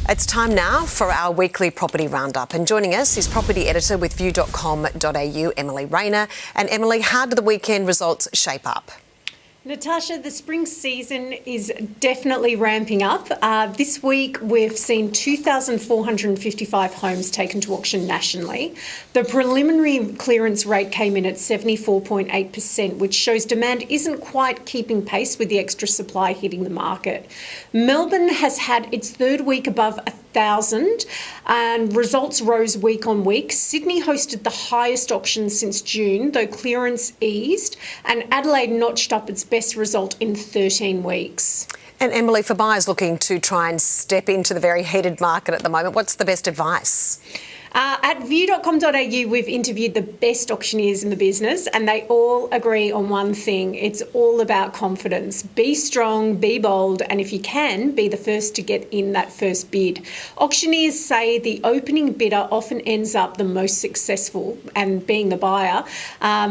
It's time now for our weekly property roundup, and joining us is property editor with view.com.au, Emily Rayner. And Emily, how did the weekend results shape up? Natasha, the spring season is definitely ramping up. This week we've seen 2,455 homes taken to auction nationally. The preliminary clearance rate came in at 74.8%, which shows demand isn't quite keeping pace with the extra supply hitting the market. Melbourne has had its third week above 1,000 and results rose week on week. Sydney hosted the highest auction since June, though clearance eased, and Adelaide notched up its best result in 13 weeks. And Emily, for buyers looking to try and step into the very heated market at the moment, what's the best advice? At view.com.au, we've interviewed the best auctioneers in the business, and they all agree on one thing. It's all about confidence. Be strong, be bold, and if you can, be the first to get in that first bid. Auctioneers say the opening bidder often ends up the most successful, and being the buyer,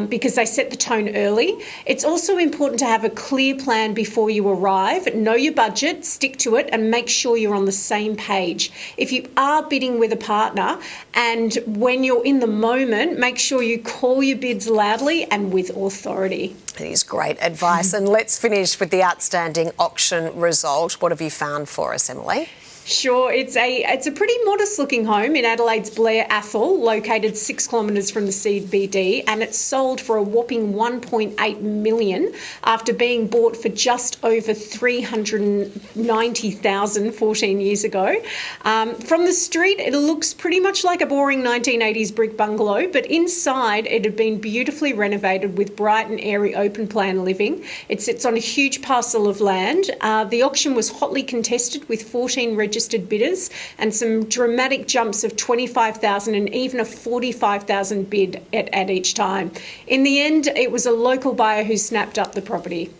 because they set the tone early. It's also important to have a clear plan before you arrive. Know your budget, stick to it, and make sure you're on the same page. If you are bidding with a partner, and when you're in the moment, make sure you call your bids loudly and with authority. It is great advice. And let's finish with the outstanding auction result. What have you found for us, Emily? Sure, it's a pretty modest-looking home in Adelaide's Blair, Athol, located 6 kilometres from the CBD, and it's sold for a whopping $1.8 million after being bought for just over $390,000 14 years ago. From the street, it looks pretty much like a boring 1980s brick bungalow, but inside it had been beautifully renovated with bright and airy open-plan living. It sits on a huge parcel of land. The auction was hotly contested with 14 registered bidders and some dramatic jumps of 25,000 and even a 45,000 bid at each time. In the end, it was a local buyer who snapped up the property.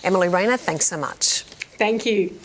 Emily Rayner, thanks so much. Thank you.